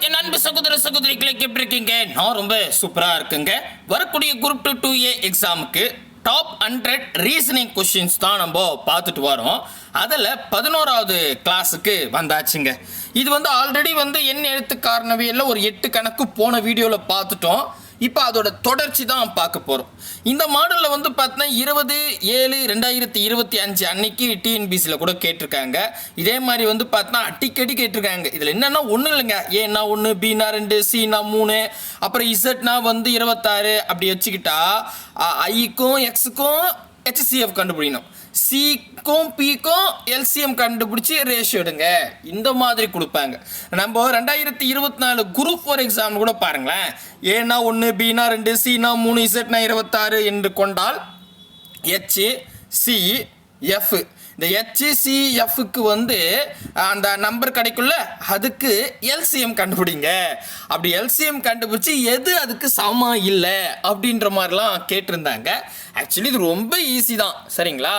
என் அன்பு சகோதர சகோதரிகளை எப்படி இருக்கீங்க? நான் ரொம்ப சூப்பரா இருக்குங்க. வரக்கூடிய குரூப் 2A எக்ஸாமுக்கு டாப் 100 ரீசனிங் கொஸ்டின்ஸ் தான் நம்ம பார்த்துட்டு வரோம். அதில் 11வது கிளாஸுக்கு வந்தாச்சுங்க. இது ஆல்ரெடி எண் எழுத்து காரணவியல்ல ஒரு 8 கணக்கு போன வீடியோவில் பார்த்துட்டோம். இப்போ அதோட தொடர்ச்சி தான் பார்க்க போகிறோம். இந்த மாடலில் பார்த்தீங்கன்னா 20/7/2025 அன்னைக்கு டிஎன்பிசியில் கூட கேட்டிருக்காங்க. இதே மாதிரி பார்த்தீங்கன்னா அடிக்கடி கேட்டிருக்காங்க. இதில் என்னென்னா ஒன்றும் இல்லைங்க. ஏன்னா 1, பினா 2, சினா 3, அப்புறம் இசட்னா 26 அப்படி வச்சுக்கிட்டா ஐக்கும் எக்ஸுக்கும் HCF கண்டுபிடிக்கணும், சிக்கும் பிக்கும் எல்சிஎம் கண்டுபிடிச்சி ரேஷியோ எடுங்க. இந்த மாதிரி கொடுப்பாங்க. நம்ம 2024 குரூப் 4 எக்ஸாம் கூட பாருங்களேன். ஏன்னா 1, பினா 2, சினா 3, இசட்னா 26 என்று கொண்டால் HCF, இந்த HCFக்கு அந்த நம்பர் கிடைக்கும்ல, அதுக்கு எல்சிஎம் கண்டுபிடிங்க. அப்படி எல்சிஎம் கண்டுபிடிச்சி எது அதுக்கு சமமா இல்லை அப்படின்ற மாதிரிலாம் கேட்டிருந்தாங்க. ஆக்சுவலி இது ரொம்ப ஈஸி தான், சரிங்களா?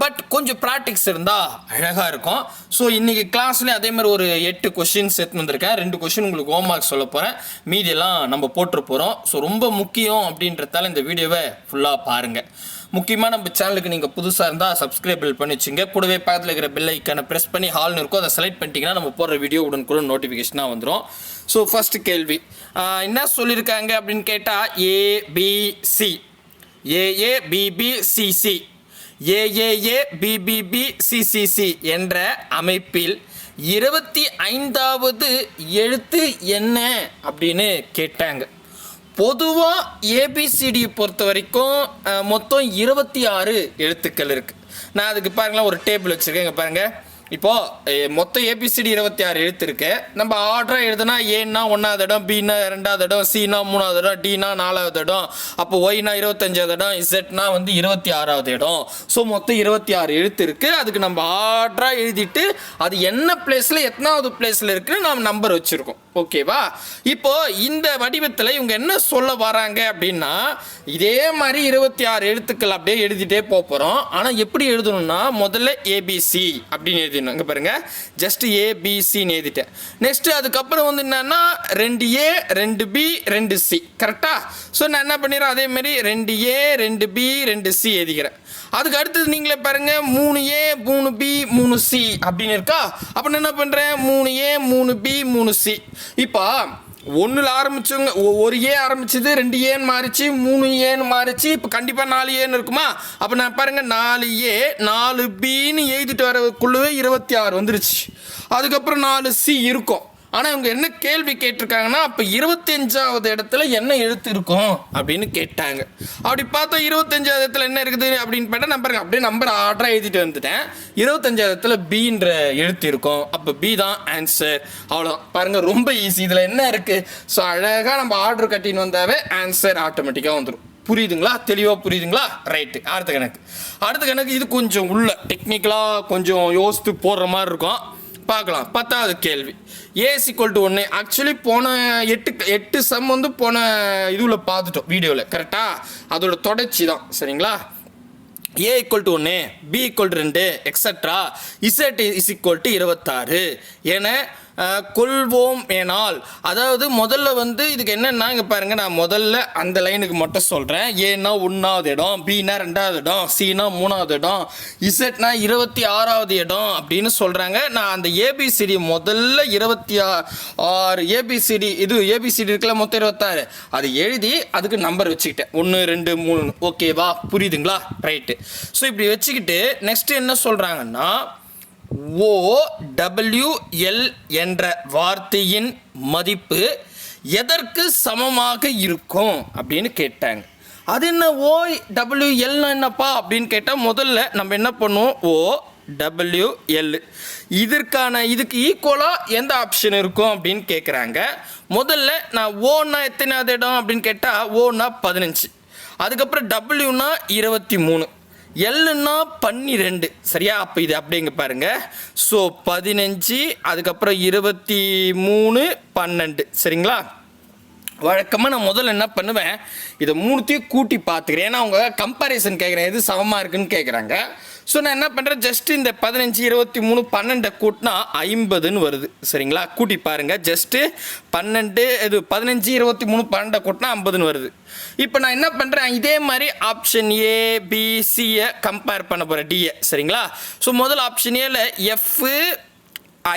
பட் கொஞ்சம் ப்ராக்டிக்ஸ் இருந்தால் அழகாக இருக்கும். ஸோ இன்றைக்கி கிளாஸ்லேயும் அதே மாதிரி ஒரு 8 கொஷின்ஸ் எடுத்துன்னு வந்திருக்கேன். 2 கொஷின் உங்களுக்கு ஹோம் மார்க் சொல்ல போகிறேன், மீதியெல்லாம் நம்ம போட்டு போகிறோம். ஸோ ரொம்ப முக்கியம் அப்படின்றதால இந்த வீடியோவை ஃபுல்லாக பாருங்கள். முக்கியமாக நம்ம சேனலுக்கு நீங்கள் புதுசாக இருந்தால் சப்ஸ்கிரைப் பண்ணி வச்சுங்க. கூடவே பக்கத்தில் இருக்கிற பெல் ஐக்கானை ப்ரெஸ் பண்ணி ஹால்னு இருக்கும், அதை செலக்ட் பண்ணிட்டீங்கன்னா நம்ம போடுற வீடியோ உடனுக்குள்ள நோட்டிஃபிகேஷனாக வந்துடும். ஸோ ஃபஸ்ட்டு கேள்வி என்ன சொல்லியிருக்காங்க அப்படின்னு கேட்டால் ABC, AABBCC, AAABBBCCC என்ற அமைப்பில் 25வது எழுத்து என்ன அப்படின்னு கேட்டாங்க. பொதுவாக ஏபிசிடி பொறுத்த வரைக்கும் மொத்தம் 26 எழுத்துக்கள் இருக்குது. நான் அதுக்கு பாருங்களேன் ஒரு டேபிள் வச்சுருக்கேன். இங்கே பாருங்கள், இப்போது மொத்தம் ஏபிசிடி 26 எழுத்து இருக்குது. நம்ம ஆர்டராக எழுதுனா ஏன்னா 1வது இடம், பின்னா 2வது இடம், சினா 3வது இடம், டினா 4வது இடம், அப்போ ஒய்னா 25வது இடம், இசட்னா 26வது இடம். ஸோ மொத்தம் 26 எழுத்து இருக்குது. அதுக்கு நம்ம ஆர்டராக எழுதிட்டு அது என்ன பிளேஸில் எத்தனாவது பிளேஸில் இருக்குன்னு நம்ம நம்பர் வச்சுருக்கோம். ஓகேவா? இப்போ இந்த வடிவத்தில் இவங்க என்ன சொல்ல வராங்க அப்படின்னா, இதே மாதிரி 26 எழுத்துக்கள் அப்படியே எழுதிட்டே போகிறோம். ஆனால் எப்படி எழுதணும்னா முதல்ல ஏபிசி அப்படின்னு எழுதணும். இங்கே பாருங்க, ஜஸ்ட் ஏபிசின்னு எழுதிட்டேன். நெக்ஸ்ட் அதுக்கப்புறம் என்னன்னா 2A 2B 2C, கரெக்டா? ஸோ நான் என்ன பண்ணிடுறேன், அதே மாதிரி 2A 2B 2C எழுதிக்கிறேன். அதுக்கு அடுத்தது நீங்களே பாருங்க, 3A 3B 3C அப்படின்னு இருக்கா. அப்போ நான் என்ன பண்ணுறேன், 3A 3B 3C. இப்போ 1ல் ஆரம்பிச்சவங்க ஒரு ஏ ஆரம்பிச்சது, 2ஏன்னு மாறிச்சு, 3ஏன்னு மாறிச்சு, இப்போ கண்டிப்பாக 4ஏன்னு இருக்குமா? அப்போ நான் பாருங்கள் 4A 4Bன்னு எழுதிட்டு வரக்குள்ளவே 26 வந்துருச்சு. அதுக்கப்புறம் 4C இருக்கும். ஆனால் இவங்க என்ன கேள்வி கேட்டிருக்காங்கன்னா, அப்போ 25வது இடத்துல என்ன எழுத்து இருக்கும் அப்படின்னு கேட்டாங்க. அப்படி பார்த்தா 25வது இடத்துல என்ன இருக்குது அப்படின்னு பார்த்தா நான் பாருங்க அப்படியே நம்பர் ஆர்டராக எழுதிட்டு வந்துட்டேன். 25வது இடத்துல பின்ற எழுத்து இருக்கும். அப்போ பி தான் ஆன்சர். அவ்வளோதான். பாருங்கள், ரொம்ப ஈஸி. இதில் என்ன இருக்குது? ஸோ அழகாக நம்ம ஆர்டர் கட்டின்னு வந்தாவே ஆன்சர் ஆட்டோமேட்டிக்காக வந்துடும். புரியுதுங்களா? தெளிவாக புரியுதுங்களா? ரைட்டு. அடுத்த கணக்கு இது கொஞ்சம் உள்ள டெக்னிக்கலாக கொஞ்சம் யோசித்து போடுற மாதிரி இருக்கும். பார்க்கலாம். 10வது கேள்வி, A=1. ஆக்சுவலி போன 8 சம் போன இதுல பார்த்துட்டோம் வீடியோவில், கரெக்டா? அதோட தொடர்ச்சி தான், சரிங்களா? A=1, B=2, எக்ஸட்ரா Z=26 என கொள்வோம் ஏனால். அதாவது முதல்ல இதுக்கு என்னன்னா, இங்கே பாருங்க, நான் முதல்ல அந்த லைனுக்கு மட்டும் சொல்கிறேன். ஏன்னா 1வது இடம், பினா 2வது இடம், சினா 3வது இடம், இசட்னா 26வது இடம் அப்படின்னு சொல்கிறாங்க. நான் அந்த ஏபிசிடி முதல்ல 26 ஏபிசிடி, இது ஏபிசிடி இருக்குல்ல, மொத்தம் 26, அது எழுதி அதுக்கு நம்பர் வச்சுக்கிட்டேன், 1 2 3. ஓகேவா? புரியுதுங்களா? ரைட்டு. ஸோ இப்படி வச்சுக்கிட்டு நெக்ஸ்ட் என்ன சொல்கிறாங்கன்னா, OWL என்ற வார்த்தையின் மதிப்பு எதற்கு சமமாக இருக்கும் அப்படின்னு கேட்டாங்க. அது என்ன OWL என்னப்பா அப்படின்னு கேட்டால், முதல்ல நம்ம என்ன பண்ணுவோம், OWL இதுக்கு ஈக்குவலாக எந்த ஆப்ஷன் இருக்கும் அப்படின்னு கேட்குறாங்க. முதல்ல நான் ஓன்னா எத்தனாவது இடம் அப்படின்னு கேட்டால், ஓன்னா 15, அதுக்கப்புறம் டபிள்யூனா 23, எல்லுன்னா 12, சரியா? அப்போ இது அப்படிங்க பாருங்க. ஸோ 15, அதுக்கப்புறம் 23, 12, சரிங்களா? வழக்கமாக நான் முதல்ல என்ன பண்ணுவேன், இதை 3த்தையும் கூட்டி பார்த்துக்கிறேன். ஏன்னா அவங்க கம்பேரிசன் கேட்குறேன், எது சமமாக இருக்குன்னு கேட்குறாங்க. ஸோ நான் என்ன பண்ணுறேன், ஜஸ்ட் இந்த 15 23 12 கூட்டினா 50ன்னு வருது. சரிங்களா, கூட்டி பாருங்கள். ஜஸ்ட்டு 15 கூட்டினா 50ன்னு வருது. இப்போ நான் என்ன பண்ணுறேன், இதே மாதிரி ஆப்ஷன் ஏ பி சியை கம்பேர் பண்ண போகிறேன், டிஏ. சரிங்களா, ஸோ முதல் ஆப்ஷன் ஏல எஃப் ஐ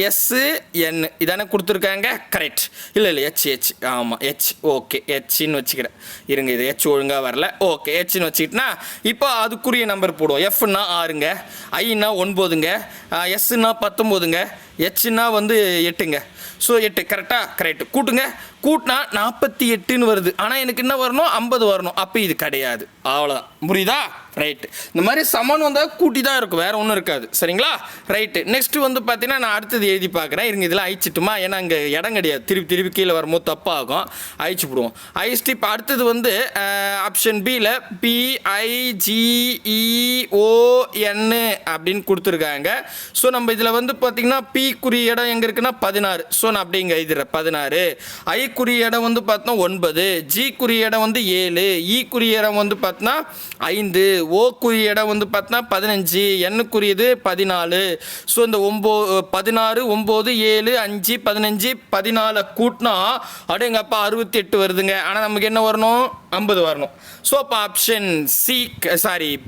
எஸ்என் இதானே கொடுத்துருக்காங்க. கரெக்ட். இல்லை ஹெச் ஆமாம் ஹெச். ஓகே, ஹெச்ன்னு வச்சுக்கிறேன். இருங்க, இது ஹெச் ஒழுங்காக வரல. ஓகே, ஹெச்ன்னு வச்சுக்கிட்டனா இப்போ அதுக்குரிய நம்பர் போடுவோம். எஃப்னா 6ங்க, ஐனா 9ங்க, எஸ்னா 19ங்க, ஹெச்னா 8ங்க. ஸோ 8 கரெக்டாக? கரெக்ட். கூட்டினா 48ன்னு வருது. ஆனால் எனக்கு என்ன வரணும், 50 வரணும். அப்போ இது கிடையாது. அவ்வளோதான். புரியுதா? ரைட்டு. இந்த மாதிரி சமன் வந்தால் கூட்டி தான் இருக்கும், வேறு ஒன்றும் இருக்காது. சரிங்களா, ரைட்டு. நெக்ஸ்ட்டு பார்த்தீங்கன்னா நான் அடுத்தது எழுதி பார்க்குறேன். இருங்க, இதெல்லாம் அழிச்சிட்டுமா, ஏன்னா அங்கே இடம் கிடையாது. திருப்பி கீழே வரும்போது தப்பாகும். அழிச்சு விடுவோம். அழிச்சிட்டு இப்போ அடுத்தது ஆப்ஷன் பியில் PIGEON அப்படின்னு கொடுத்துருக்காங்க. ஸோ நம்ம இதில் பார்த்தீங்கன்னா பி குறிய இடம் எங்கே இருக்குன்னா 16. ஸோ நான் அப்படி இங்கே எழுதிடுறேன் 16. ஐ குறிய இடம் பார்த்தோன்னா 9, ஜி குறிய இடம் 7, இ குறிய இடம் பார்த்தோன்னா 5, ஓ குறிய இடம் பார்த்தோன்னா 15, எண்ணுக்குரியது 14. ஸோ இந்த 16 9 7 5 15 14 கூட்டினா அப்படிங்கப்பா 68 வருதுங்க. ஆனால் நமக்கு என்ன வரணும், 50 வரணும். ஸோ அப்போ ஆப்ஷன்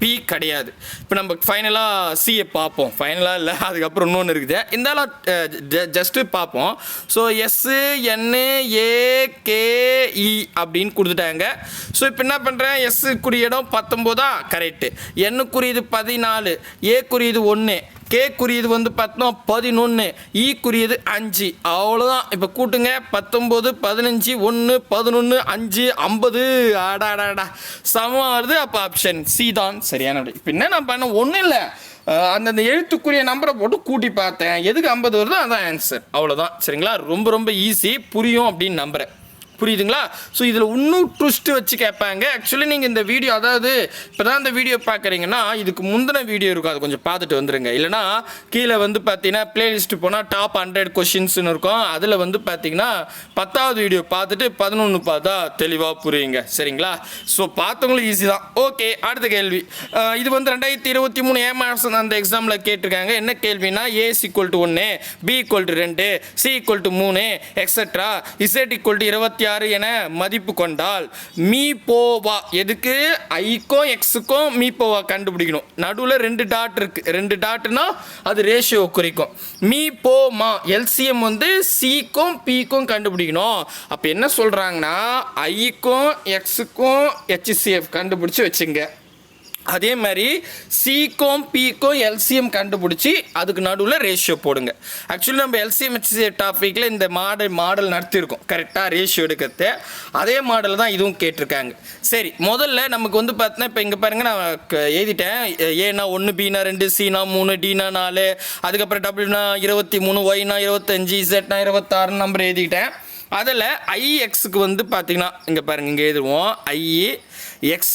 பி கிடையாது. இப்போ நம்ம ஃபைனலாக சியை பார்ப்போம். ஃபைனலாக இல்லை, அதுக்கப்புறம் இன்னொன்று இருக்குது. இருந்தாலும் ஜஸ்ட்டு பார்ப்போம். ஸோ SNAKE அப்படின்னு கொடுத்துட்டாங்க. ஸோ இப்போ என்ன பண்ணுறேன், எஸ்ஸுக்குரிய இடம் 19 கரெக்டு, எண்ணுக்குரியது 14, ஏக்குரியது 1, கேக்குரியது பார்த்தோம் 11, ஈக்குரியது 5. அவ்வளோதான். இப்போ கூட்டுங்க. 19 15 1 11 5 50. ஆடாடாடா சமம் வருது. அப்போ ஆப்ஷன் சி தான் சரியான விடை. இப்போ என்ன நான் பண்ண, ஒன்றும் இல்லை, அந்தந்த எழுத்துக்குரிய நம்பரை போட்டு கூட்டி பார்த்தேன். எதுக்கு 50 வருதோ அதான் ஆன்சர். அவ்வளோதான். சரிங்களா, ரொம்ப ஈஸி, புரியும் அப்படின்னு நம்புகிறேன். புரியுதுங்களா? ஸோ இதில் இன்னும் ட்விஸ்ட்டு வச்சு கேட்பாங்க. ஆக்சுவலி நீங்கள் இந்த வீடியோ, அதாவது இப்போ தான் இந்த வீடியோ பார்க்குறீங்கன்னா இதுக்கு முந்தின வீடியோ இருக்கும், அது கொஞ்சம் பார்த்துட்டு வந்துடுங்க. இல்லைனா கீழே பார்த்தீங்கன்னா பிளேலிஸ்ட்டு போனால் டாப் 100 கொஷின்ஸ்னு இருக்கும். அதில் பார்த்தீங்கன்னா 10வது வீடியோ பார்த்துட்டு 11 பார்த்தா தெளிவாக புரியுங்க. சரிங்களா, ஸோ பார்த்தவங்களும் ஈஸி தான். ஓகே, அடுத்த கேள்வி. இது 2023 ஏமாசம் அந்த எக்ஸாமில் கேட்டிருக்காங்க. என்ன கேள்வினா, A = 1, B = 2, C = 3, etcetera, Z = 26 என மதிப்பு கொண்டால் மீபோவா, எதுக்கு ஐக்கும் எக்ஸுக்கும் மீபோவா கண்டுபிடிக்கணும். நடுவில் 2 டாட் இருக்கு. 2 டாட்னா அது ரேஷியோ குறிக்கும். மீபோமா எல்சிஎம் சிக்கும் பிக்கும் கண்டுபிடிக்கணும். அப்போ என்ன சொல்றாங்கன்னா, ஐக்கும் எக்ஸுக்கும் HCF கண்டுபிடிச்சி வச்சுங்க. அதே மாதிரி சிக்கும் பிக்கும் எல்சிஎம் கண்டுபிடிச்சி அதுக்கு நடுவில் ரேஷியோ போடுங்க. ஆக்சுவலி நம்ம எல்சிஎம் HCF டாப்பிக்கில் இந்த மாடல் நடத்தியிருக்கோம். கரெக்டாக ரேஷியோ எடுக்கிறது அதே மாடல் தான் இதுவும் கேட்டிருக்காங்க. சரி, முதல்ல நமக்கு பார்த்தீங்கன்னா இப்போ இங்கே பாருங்கள், நான் எழுதிட்டேன். ஏனா 1, பினா 2, சினா 3, டினா 4, அதுக்கப்புறம் டபிள்யூனா 23, ஒய்னா 25, இசட்னா 26 நம்பர் எழுதிக்கிட்டேன். அதில் ஐஎக்ஸுக்கு பார்த்தீங்கன்னா இங்கே பாருங்கள், இங்கே எழுதுவோம் IX.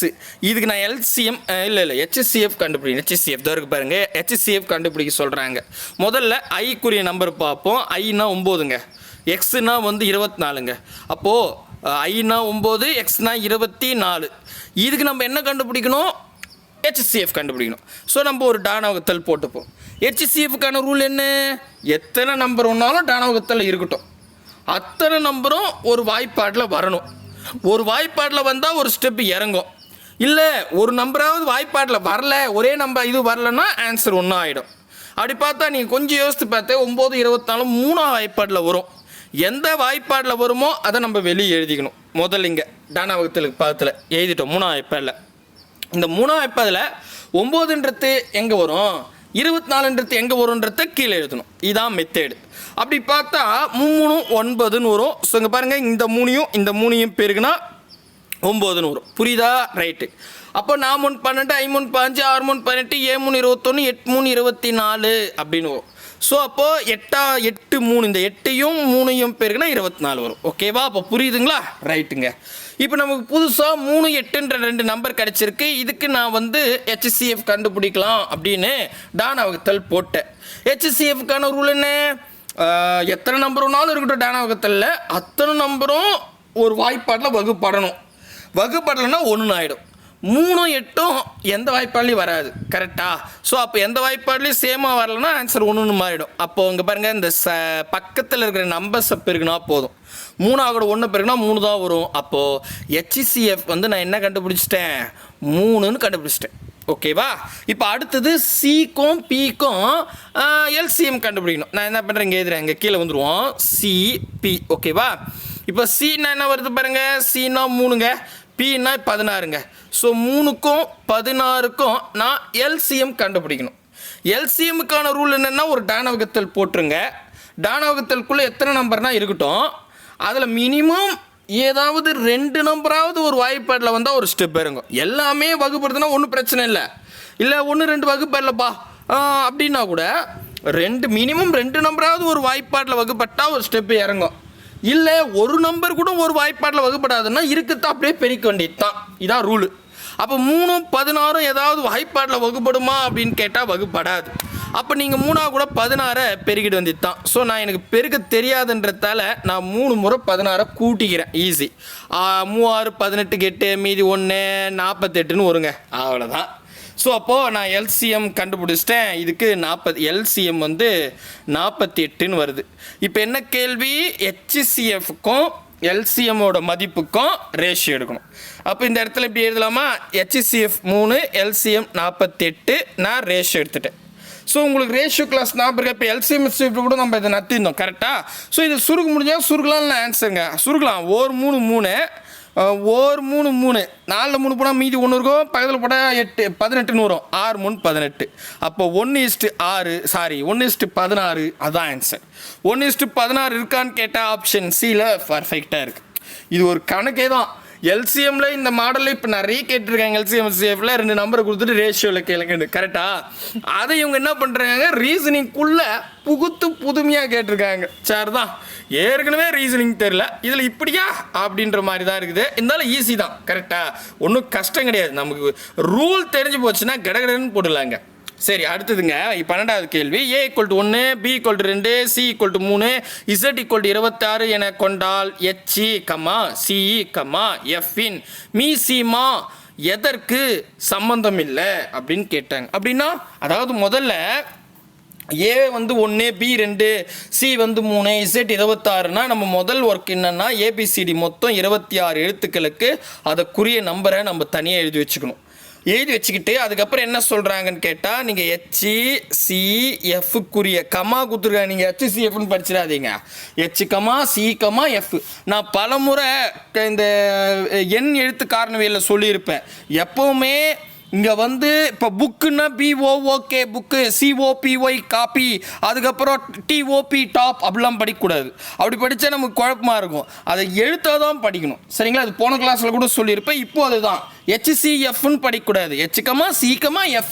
இதுக்கு நான் எல்சிஎம் இல்லை HCF கண்டுபிடிக்கணும். HCF தான் இருக்குது பாருங்கள், HCF கண்டுபிடிக்க சொல்கிறாங்க. முதல்ல ஐக்குரிய நம்பர் பார்ப்போம். ஐனா 9ங்க, எக்ஸுனா 24ங்க. அப்போது ஐனா 9, எக்ஸ்னா 24. இதுக்கு நம்ம என்ன கண்டுபிடிக்கணும், HCF கண்டுபிடிக்கணும். ஸோ நம்ம ஒரு டானவகத்தல் போட்டுப்போம். HCFக்கான ரூல் என்ன, எத்தனை நம்பர் ஒன்றாலும் டானவகத்தில் இருக்கட்டும், அத்தனை நம்பரும் ஒரு வாய்ப்பாட்டில் வரணும். ஒரு வாய்ப்பாட்டில் வந்தால் ஒரு ஸ்டெப்பு இறங்கும். இல்லை ஒரு நம்பராவது வாய்ப்பாட்டில் வரல, ஒரே நம்பர் இது வரலன்னா ஆன்சர் 1 ஆகிடும். அப்படி பார்த்தா நீங்கள் கொஞ்சம் யோசித்து பார்த்தா 9 24 3ஆம் வாய்ப்பாட்டில் வரும். எந்த வாய்ப்பாட்டில் வருமோ அதை நம்ம வெளியே எழுதிக்கணும். முதல்ல இங்கே டானாவகத்தில் பாதத்தில் எழுதிட்டோம் 3ஆம் வாய்ப்பாடில். இந்த 3ஆம் வாய்ப்பாடில் 9ன்றது எங்கே வரும், 24ன்றது எங்கே வரும்ன்றத கீழே எழுதணும். இதுதான் மெத்தேடு. அப்படி பார்த்தா 3 9ன்னு வரும். ஸோ இங்கே பாருங்கள், இந்த 3யும் பெருகுனா 9ன்னு வரும். புரியுதா? ரைட்டு. அப்போ 4 3 12, 5 3 15, 6 3 18, 7 3 21, 8 3 24 அப்படின்னு வரும். ஸோ அப்போது 8 3, இந்த 8யும் 3யும் பெருகுனா 24 வரும். ஓகேவா? அப்போ புரியுதுங்களா? ரைட்டுங்க. இப்போ நமக்கு புதுசாக 3 8ன்ற 2 நம்பர் கிடச்சிருக்கு. இதுக்கு நான் HCF கண்டுபிடிக்கலாம் அப்படின்னு டானவகத்தல் போட்டேன். HCFக்கான ரூல் என்ன, எத்தனை நம்பர் ஒன்றாலும் இருக்கட்டும் டானவகத்தில், அத்தனை நம்பரும் ஒரு வாய்ப்பாட்டில் வகுப்படணும். வகுப்படலைன்னா 1 ஆகிடும். 3ம் 8ம் எந்த வாய்ப்பாடுலையும் வராது கரெக்டா? ஸோ அப்போ எந்த வாய்ப்பாடுலையும் சேமாக வரலன்னா ஆன்சர் ஒன்று மாறிடும். அப்போது இங்கே பாருங்கள், இந்த பக்கத்தில் இருக்கிற நம்பர்ஸை பெருக்குனா போதும். 3 1 பெருக்குனா 3 தான் வரும். அப்போது HCF வந்து நான் என்ன கண்டுபிடிச்சிட்டேன்? 3ன்னு கண்டுபிடிச்சிட்டேன். ஓகேவா? இப்போ அடுத்தது சிக்கும் பிக்கும் எல்சிஎம் கண்டுபிடிக்கணும். நான் என்ன பண்ணுறேன், இங்கே எழுதுறேன், இங்கே கீழே வந்துடுவோம். சிபி. ஓகேவா? இப்போ சின்னா என்ன வருது பாருங்கள், சின்னா 3ங்க, பின்னா 16ங்க. ஸோ 3க்கும் 16க்கும் நான் எல்சிஎம் கண்டுபிடிக்கணும். எல்சிஎம்முக்கான ரூல் என்னென்னா, ஒரு டான வகுத்தல் போட்டுருங்க. டான வகுத்தலுக்குள்ளே எத்தனை நம்பர்னால் இருக்கட்டும், அதில் மினிமம் ஏதாவது 2 நம்பராவது ஒரு வாய்ப்பாடில் வந்தால் ஒரு ஸ்டெப் இறங்கும். எல்லாமே வகுப்படுதுன்னா ஒன்றும் பிரச்சனை இல்லை. இல்லை 1 2 வகுப்படலப்பா அப்படின்னா கூட மினிமம் 2 நம்பராவது ஒரு வாய்ப்பாட்டில் வகுப்பட்டால் ஒரு ஸ்டெப்பு இறங்கும். இல்லை ஒரு நம்பர் கூட ஒரு வாய்ப்பாட்டில் வகுப்படாதுன்னா இருக்குத்தான் அப்படியே பெருக்க வேண்டியது தான். இதான் ரூலு. அப்போ 3ம் 16ம் ஏதாவது வாய்ப்பாட்டில் வகுப்படுமா அப்படின்னு கேட்டால் வகுப்படாது. அப்போ நீங்கள் 3 கூட 16 பெருக்கிட்டு வேண்டியது தான். ஸோ நான் எனக்கு பெருக்க தெரியாதுன்றதால நான் 3 முறை 16 கூட்டிக்கிறேன். ஈஸி. 3 6 18 8 மீதி 1 48ன்னு வருங்க. அவ்வளோதான். ஸோ அப்போது நான் எல்சிஎம் கண்டுபிடிச்சிட்டேன். இதுக்கு 40 எல்சிஎம் வந்து 48ன்னு வருது. இப்போ என்ன கேள்வி, HCFக்கும் எல்சிஎம்மோட மதிப்புக்கும் ரேஷியோ எடுக்கணும். அப்போ இந்த இடத்துல இப்படி எழுதலாமா, HCF 3 எல்சிஎம் 48, நான் ரேஷியோ எடுத்துட்டேன். ஸோ உங்களுக்கு ரேஷியோ கிளாஸ் ஞாபகம் இருக்கா? இப்போ எல்சிஎம் HCF கூட நம்ம இதை நத்திருந்தோம் கரெக்டாக? ஸோ இது சுருக்க முடிஞ்சால் சுருக்கலாம் ஆன்சருங்க. சுருக்கலாம். 1 3 3 1 3 3 4 3 போனால் மீதி 1 இருக்கும், பக்கத்தில் போட்டால் 8 18ன்னு வரும். 6 3 18. அப்போ 1:6 சாரி 1:16 அதான் ஆன்சர். 1:16 இருக்கான்னு கேட்டால் ஆப்ஷன் சியில் பர்ஃபெக்டாக இருக்குது. இது ஒரு கணக்கே தான். எல்சிஎம்மில் இந்த மாடலில் இப்போ நிறைய கேட்டிருக்காங்க. எல்சிஎம் HCFல 2 நம்பரை கொடுத்துட்டு ரேஷியோவில் கேளுங்க கரெக்டாக. அதை இவங்க என்ன பண்ணுறாங்க, ரீசனிங்குள்ளே புகுத்து புதுமையாக கேட்டிருக்காங்க. சார் தான் ஏற்கனவே ரீசனிங் தெரியல, இதில் இப்படியா அப்படின்ற மாதிரி தான் இருக்குது. இருந்தாலும் ஈஸி தான் கரெக்டாக, ஒன்றும் கஷ்டம் கிடையாது. நமக்கு ரூல் தெரிஞ்சு போச்சுன்னா கடகடன்னு போடலாங்க. சரி, அடுத்ததுங்க 12வது கேள்வி. A = 1, B = 2, C = 3, Z = 26 என கொண்டால் HE, CE, F இன் மீசிமா எதற்கு சம்பந்தம் இல்லை அப்படின்னு கேட்டாங்க. அப்படின்னா அதாவது முதல்ல A வந்து 1, B 2, C வந்து 3, Z 26னா நம்ம முதல் ஒர்க் என்னன்னா ABCD மொத்தம் 26 எழுத்துக்களுக்கு அதற்குரிய நம்பரை நம்ம தனியாக எழுதி வச்சுக்கணும். எழுதி வச்சுக்கிட்டு அதுக்கப்புறம் என்ன சொல்கிறாங்கன்னு கேட்டால், நீங்கள் HCFக்குரிய கமா கொடுத்துருக்காங்க. நீங்கள் HCFன்னு படிச்சிடாதீங்க. HCF. நான் பலமுறை இந்த எண் எழுத்து காரணவியலில் சொல்லியிருப்பேன். எப்போவுமே இங்கே வந்து இப்போ புக்குன்னா BOOK புக்கு, COPY காப்பி, அதுக்கப்புறம் TOP டாப் அப்படிலாம் படிக்கக்கூடாது. அப்படி படித்தா நமக்கு குழப்பமாக இருக்கும். அதை எழுத்தாக தான் படிக்கணும் சரிங்களா? அது போன கிளாஸில் கூட சொல்லியிருப்பேன். இப்போ அதுதான் HCFன்னு படிக்கக்கூடாது. HCF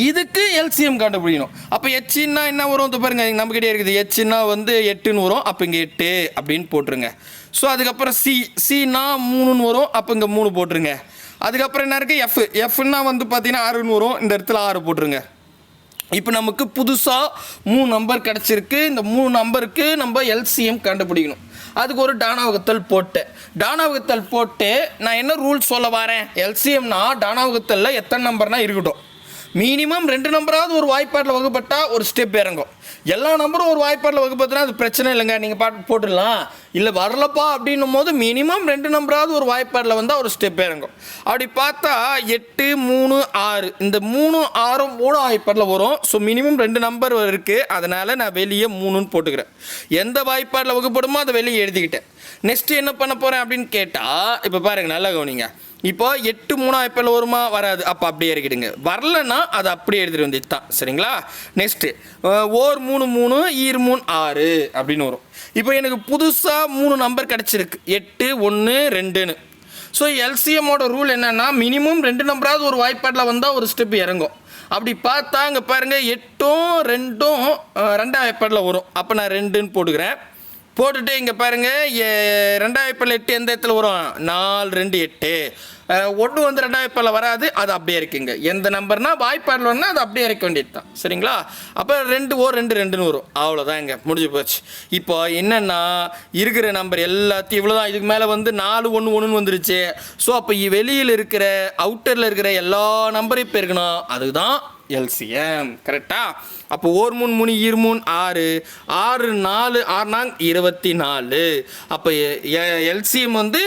இதுக்கு எல்சிஎம் கண்டுபிடிக்கணும். அப்போ ஹெச்னா என்ன வரும் பாருங்க, நம்மக்கிட்டே இருக்குது. ஹெச்னா வந்து 8ன்னு வரும். அப்போ இங்கே 8 அப்படின்னு போட்டுருங்க. ஸோ அதுக்கப்புறம் சின்னா 3ன்னு வரும். அப்போ இங்கே 3 போட்டுருங்க. அதுக்கப்புறம் என்ன இருக்குது, எஃப்னா வந்து பார்த்தீங்கன்னா 6ன்னு வரும். இந்த இடத்துல 6 போட்டுருங்க. இப்போ நமக்கு புதுசாக 3 நம்பர் கிடச்சிருக்கு. இந்த 3 நம்பருக்கு நம்ம எல்சிஎம் கண்டுபிடிக்கணும். அதுக்கு ஒரு டானாவகுத்தல் போட்டு நான் என்ன ரூல் சொல்ல வரேன், எல்சிஎம்னா டானாவகுத்தலில் எத்தனை நம்பர்னா இருக்கட்டும், மினிமம் 2 நம்பராவது ஒரு வாய்ப்பாட்டில் வகுப்பட்டால் ஒரு ஸ்டெப் இறங்கும். எல்லா நம்பரும் ஒரு வாய்ப்பாட்டில் வகுப்பதுனா அது பிரச்சனை இல்லைங்க, நீங்கள் போட்டுடலாம். இல்லை வரலப்பா அப்படின்னும் போது மினிமம் 2 நம்பராவது ஒரு வாய்ப்பாட்டில் வந்தால் ஒரு ஸ்டெப் இறங்கும். அப்படி பார்த்தா 8 3 6 இந்த 3 6 3 வாய்ப்பாட்டில் வரும். ஸோ மினிமம் 2 நம்பர் இருக்குது. அதனால் நான் வெளியே 3ன்னு போட்டுக்கிறேன். எந்த வாய்ப்பாட்டில் வகுப்படுமோ அதை வெளியே எழுதிக்கிட்டேன். நெக்ஸ்ட்டு என்ன பண்ண போகிறேன் அப்படின்னு கேட்டால், இப்போ பாருங்கள் நல்லா கவனிங்க. இப்போ 8 3 வாய்ப்பாட்டில் வருமா, வராது. அப்போ அப்படியே இறக்கிடுங்க. வரலன்னா அதை அப்படியே எழுதிட்டு வந்துட்டு தான் சரிங்களா? நெக்ஸ்ட்டு 1 3 3 ஈர் 3 6 அப்படின்னு வரும். இப்போ எனக்கு புதுசாக 3 நம்பர் கிடச்சிருக்கு, 8 1 2ன்னு. ஸோ எல்சிஎம்மோட ரூல் என்னென்னா, மினிமம் 2 நம்பராவது ஒரு வாய்ப்பாட்டில் வந்தால் ஒரு ஸ்டெப் இறங்கும். அப்படி பார்த்தா இங்கே பாருங்கள் 8ம் 2ம் 2 வாய்ப்பாட்டில் வரும். அப்போ நான் 2ன்னு போட்டுக்கிறேன். போட்டுட்டு இங்கே பாருங்கள் 2/8 எந்த இடத்துல வரும் 4 2 8 ஒன்று வந்து 2/8 வராது, அது அப்படியே இருக்குங்க. எந்த நம்பர்னா வாய்ப்பாடில் வரணும்னா அது அப்படியே இருக்க வேண்டியது தான், சரிங்களா? அப்போ 2 ஓ 2 2ன்னு வரும், அவ்வளோதாங்க, முடிஞ்சு போச்சு. இப்போ என்னென்னா இருக்கிற நம்பர் எல்லாத்தையும் இவ்வளோதான். இதுக்கு மேலே வந்து 4 1 1ன்னு வந்துருச்சு. ஸோ அப்போ வெளியில் இருக்கிற அவுட்டரில் இருக்கிற எல்லா நம்பரையும் பெருக்கணும், அதுதான் எல்சிஎம். கரெக்டா? அப்போ 1 3 3 2 3 6 6 4 6 நாங்க 24. அப்போ எல்சிஎம் வந்து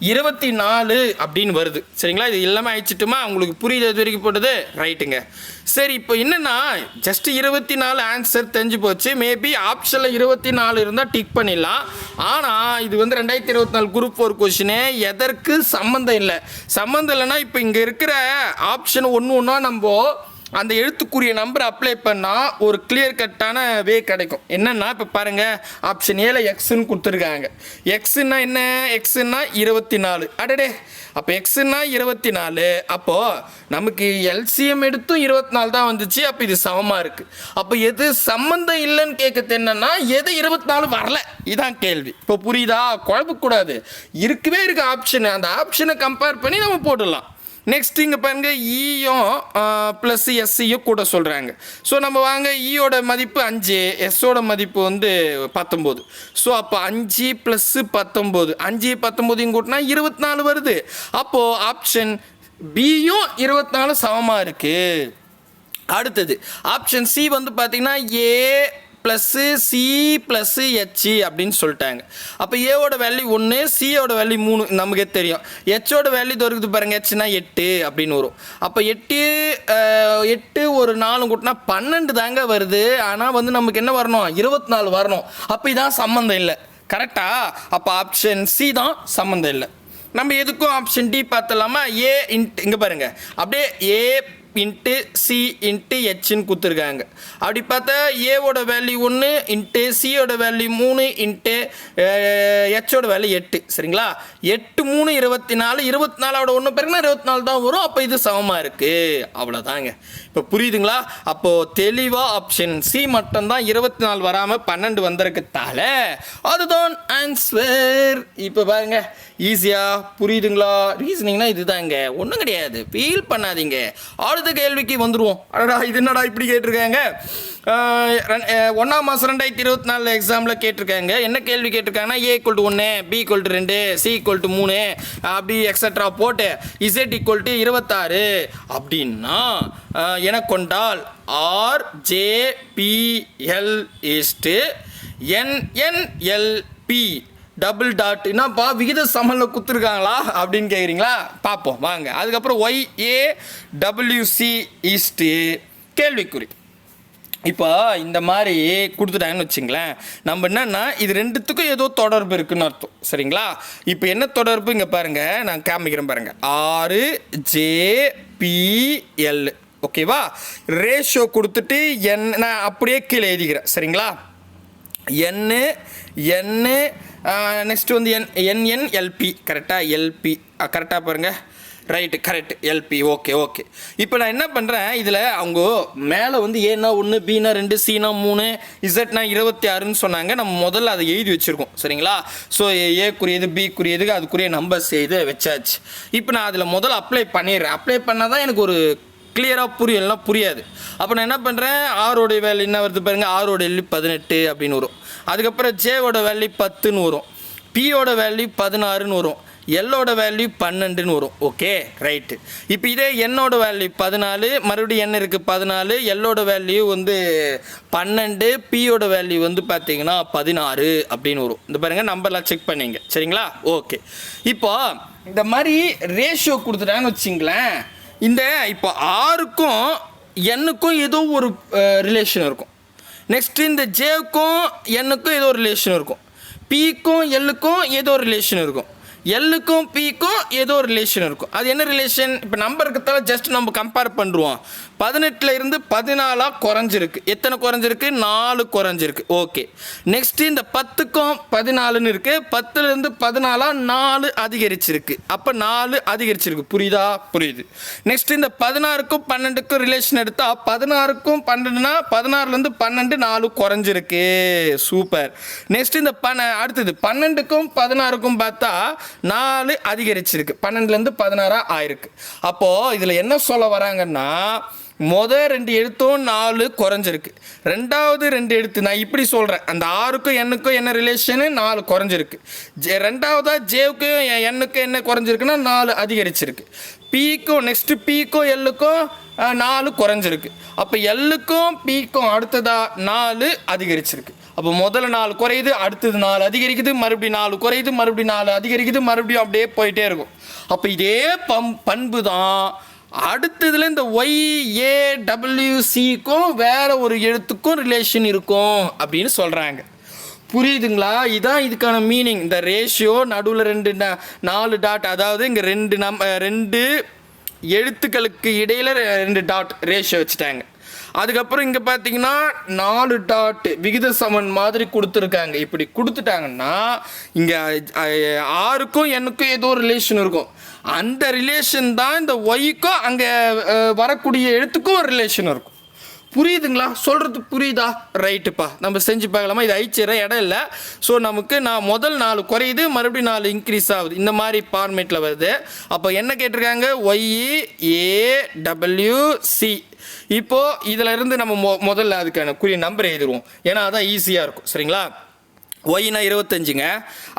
24 அப்படின்னு வருது, சரிங்களா? இது எல்லாமே அழிச்சிட்டுமா? உங்களுக்கு புரியுது இது வரைக்கும் போட்டது? ரைட்டுங்க. சரி, இப்போ என்னென்னா ஜஸ்ட் 24 ஆன்சர் தெரிஞ்சு போச்சு. மேபி ஆப்ஷனில் 24 இருந்தால் டிக் பண்ணிடலாம். ஆனால் இது வந்து 2024 குரூப் 4 கொஷினு, எதற்கு சம்மந்தம் இல்லை. சம்மந்தம் இல்லைன்னா இப்போ இங்கே இருக்கிற ஆப்ஷன் ஒன்று ஒன்றா நம்ம அந்த எழுத்துக்குரிய நம்பர் அப்ளை பண்ணால் ஒரு கிளியர் கட்டான வே கிடைக்கும். என்னென்னா இப்போ பாருங்கள், ஆப்ஷன் ஏல எக்ஸ்ன்னு கொடுத்துருக்காங்க. எக்ஸுன்னா என்ன? எக்ஸுன்னா 24. அடடே, அப்போ எக்ஸுன்னா 24. அப்போது நமக்கு எல்சிஎம் எடுத்தும் 24 தான் வந்துச்சு. அப்போ இது சமமாக இருக்குது. அப்போ எது சம்மந்தம் இல்லைன்னு கேட்கறது என்னென்னா எது 24 வரல, இதான் கேள்வி. இப்போ புரியுதா? குழப்பக்கூடாது. இருக்கவே இருக்குது ஆப்ஷனு, அந்த ஆப்ஷனை கம்பேர் பண்ணி நம்ம போடலாம். நெக்ஸ்ட் இங்கே பாருங்கள், ஈயும் ப்ளஸ் எஸ்சியும் கூட சொல்கிறாங்க. ஸோ நம்ம வாங்க, ஈயோட மதிப்பு 5, எஸ்ஸோட மதிப்பு வந்து 19. ஸோ அப்போ 5 + 19, 5 19 கூட்டினா 24 வருது. அப்போது ஆப்ஷன் பியும் 24 சமமாக இருக்குது. அடுத்தது ஆப்ஷன் சி வந்து பார்த்திங்கன்னா ஏ ப்ளஸ்ஸு சி ப்ளஸ்ஸு ஹெச் அப்படின்னு சொல்லிட்டாங்க. அப்போ ஏவோட வேல்யூ 1, சியோட வேல்யூ 3 நமக்கே தெரியும். ஹெச்சோட வேல்யூ இருக்குது பாருங்கள், ஹெச்னா 8 அப்படின்னு வரும். அப்போ 8 ஒரு 4 கூட்டினா 12 தாங்க வருது. ஆனால் வந்து நமக்கு என்ன வரணும்? 24 வரணும். அப்போ இதான் சம்மந்தம் இல்லை. கரெக்டா? அப்போ ஆப்ஷன் சி தான் சம்மந்தம் இல்லை. நம்ம எதுக்கும் ஆப்ஷன் டி பார்த்துலாமா? ஏ இன்ட்டு இங்கே பாருங்கள், அப்படியே ஏ இன்ட்டு சி இன்ட்டு ஹெச்ன்னு கொடுத்துருக்காங்க. அப்படி பார்த்தா ஏவோட வேல்யூ 1 இன்ட்டு சியோட வேல்யூ 3 இன்ட்டு ஹெச்சோட வேல்யூ 8, சரிங்களா? 8 3 24, 24ஓட 1 பேருக்குன்னா 24 தான் வரும். அப்போ இது சமமாக இருக்குது, அவ்வளோதாங்க. இப்போ புரியுதுங்களா? அப்போது தெளிவாக ஆப்ஷன் சி மட்டும்தான் 24 வராமல் 12 வந்திருக்கத்தால அதுதான் ஆன்சர். இப்போ பாருங்கள், ஈஸியாக புரியுதுங்களா? ரீசனிங்னா இதுதாங்க, ஒன்றும் கிடையாது, ஃபீல் பண்ணாதீங்க. அடுத்த கேள்விக்கு வந்துடுவோம். அடடா, இது என்னடா இப்படி கேட்டிருக்காங்க? 1ஆம் மாதம் 2024 எக்ஸாமில் கேட்டிருக்காங்க. என்ன கேள்வி கேட்டிருக்காங்கன்னா, A = 1, B = 2, C = 3 அப்படி எக்ஸட்ரா போட்டு Z = 26 அப்படின்னா என கொண்டால் RJPL NNLP டபுள் டாட் என்னப்பா விகித சமனில் குத்துருக்காங்களா அப்படின்னு கேட்குறீங்களா? பார்ப்போம் வாங்க. அதுக்கப்புறம் YAWC கேள்விக்குறி. இப்போ இந்த மாதிரி கொடுத்துட்டாங்கன்னு வச்சுங்களேன், நம்ம என்னென்னா இது ரெண்டுத்துக்கும் ஏதோ தொடர்பு இருக்குன்னு அர்த்தம், சரிங்களா? இப்போ என்ன தொடர்பு இங்கே பாருங்கள், நான் காமிக்கிறேன் பாருங்கள். RJPL ஓகேவா? ரேஷியோ கொடுத்துட்டு நான் அப்படியே கீழே எழுதிக்கிறேன், சரிங்களா? N நெக்ஸ்ட் வந்து NNLP கரெக்டாக? எல்பி கரெக்டாக பாருங்கள். Right, correct, LP. ஓகே. இப்போ நான் என்ன பண்ணுறேன், இதில் அவங்க மேலே வந்து ஏன்னா 1, பின்னா 2, சினா 3, இசட்னா 26ன்னு சொன்னாங்க. நம்ம முதல்ல அதை எழுதி வச்சுருக்கோம், சரிங்களா? ஸோ ஏக்குரியது பிக்குரியதுக்கு அதுக்குரிய நம்பர்ஸ் எழுதி வச்சாச்சு. இப்போ நான் அதில் முதல்ல அப்ளை பண்ணிடுறேன். அப்ளை பண்ணால் தான் எனக்கு ஒரு கிளியராக புரியும், இல்லைனா புரியாது. அப்போ நான் என்ன பண்ணுறேன், ஆரோடைய வேல்யூ என்ன வருது பாருங்கள், ஆரோட வேல்யூ 18 அப்படின்னு வரும். அதுக்கப்புறம் ஜேவோட வேல்யூ 10ன்னு வரும், பியோட வேல்யூ 16ன்னு வரும், எல்லோட வேல்யூ 12ன்னு வரும். Okay, right. இப்போ இதே என்னோட வேல்யூ 14, மறுபடியும் என்ன இருக்குது 14, எல்லோட வேல்யூ வந்து 12, பியோட வேல்யூ வந்து பார்த்தீங்கன்னா 16 அப்படின்னு வரும். இந்த பாருங்கள், நம்பர்லாம் செக் பண்ணிங்க, சரிங்களா? ஓகே. இப்போ இந்த மாதிரி ரேஷியோ கொடுத்துட்டாங்கன்னு வச்சிங்களேன், இந்த இப்போ ஆருக்கும் என்னுக்கும் ஏதோ ஒரு ரிலேஷன் இருக்கும். நெக்ஸ்ட்டு இந்த ஜேவுக்கும் என்னுக்கும் ஏதோ ஒரு ரிலேஷன் இருக்கும். பிக்கும் எல்லுக்கும் ஏதோ ஒரு ரிலேஷன் இருக்கும். எல்லுக்கும் பிக்கும் ஏதோ ஒரு ரிலேஷன் இருக்கும். அது என்ன ரிலேஷன்? இப்போ நம்பர் இருக்கிறதால ஜஸ்ட் நம்ம கம்பேர் பண்ணுறோம். 18 இருந்து 14 குறைஞ்சிருக்கு. எத்தனை குறைஞ்சிருக்கு? 4 குறைஞ்சிருக்கு. ஓகே. நெக்ஸ்ட் இந்த 10க்கும் 14ன்னு இருக்கு. 10லேருந்து 14 4 அதிகரிச்சிருக்கு. அப்போ 4 அதிகரிச்சிருக்கு. புரியுதா? புரியுது. நெக்ஸ்ட் இந்த 16க்கும் 12க்கும் ரிலேஷன் எடுத்தால் 16க்கும் 12னா 16லேருந்து 12 4 குறைஞ்சிருக்கு. சூப்பர். நெக்ஸ்ட் இந்த அடுத்தது 12க்கும் 16க்கும் பார்த்தா 4 அதிகரிச்சிருக்கு. 12லேருந்து 16 ஆயிருக்கு. அப்போது இதில் என்ன சொல்ல வராங்கன்னா, மொதல் 2 எழுத்தும் 4 குறைஞ்சிருக்கு. ரெண்டாவது 2 எழுத்து நான் இப்படி சொல்கிறேன். அந்த ஆருக்கும் எண்ணுக்கும் என்ன ரிலேஷனு? 4 குறைஞ்சிருக்கு. ரெண்டாவதா ஜேவுக்கும் எண்ணுக்கும் என்ன குறைஞ்சிருக்குன்னா 4 அதிகரிச்சிருக்கு. பிக்கும் நெக்ஸ்ட்டு பிக்கும் எல்லுக்கும் 4 குறைஞ்சிருக்கு. அப்போ எல்லுக்கும் பிக்கும் அடுத்ததா 4 அதிகரிச்சிருக்கு. அப்போ முதல்ல 4 குறையுது, அடுத்தது 4 அதிகரிக்குது, மறுபடியும் 4 குறையுது, மறுபடியும் 4 அதிகரிக்குது, மறுபடியும் அப்படியே போயிட்டே இருக்கும். அப்போ இதே பண்பு தான் அடுத்ததுல இந்த YAWCக்கும் வேற ஒரு எழுத்துக்கும் ரிலேஷன் இருக்கும் அப்படின்னு சொல்கிறாங்க. புரியுதுங்களா? இதான் இதுக்கான மீனிங். இந்த ரேஷியோ நடுவில் 4 டாட், அதாவது இங்கே 2 எழுத்துக்களுக்கு இடையில் 2 டாட் ரேஷியோ வச்சுட்டாங்க. அதுக்கப்புறம் இங்கே பார்த்தீங்கன்னா 4 டாட் விகித சமன் மாதிரி கொடுத்துருக்காங்க. இப்படி கொடுத்துட்டாங்கன்னா இங்கே ஆருக்கும் எண்ணுக்கும் ஏதோ ஒரு ரிலேஷன் இருக்கும். அந்த ரிலேஷன் தான் இந்த ஒய்க்கும் அங்கே வரக்கூடிய எழுத்துக்கும் ஒரு ரிலேஷன் இருக்கும். புரியுதுங்களா? சொல்கிறது புரியுதா? ரைட்டுப்பா, நம்ம செஞ்சு பார்க்கலாமா? இது ஐச்சிற இடம் இல்லை. ஸோ நமக்கு முதல் 4 குறையுது, மறுபடியும் 4 இன்க்ரீஸ் ஆகுது. இந்த மாதிரி ஃபார்மேட்டில் வருது. அப்போ என்ன கேட்டிருக்காங்க? YAWC. இப்போது இதில் இருந்து நம்ம முதல்ல அதுக்கான குறிய நம்பர் எழுதிடுவோம். ஏன்னா அதான் ஈஸியாக இருக்கும். சரிங்களா? ஒய்னா 25ங்க,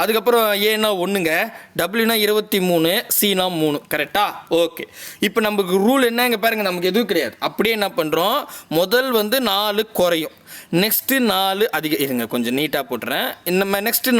அதுக்கப்புறம் ஏனா 1ங்க, டபிள்யூனா 23, சினா 3. கரெக்டா? ஓகே. இப்போ நமக்கு ரூல் என்ன? இங்கே பாருங்கள், நமக்கு எதுவும் கிடையாது. அப்படியே என்ன பண்ணுறோம்? முதல் 4 குறையும், நெக்ஸ்ட்டு 4 இருங்க கொஞ்சம் நீட்டாக போட்டுறேன். நம்ம நெக்ஸ்ட்டு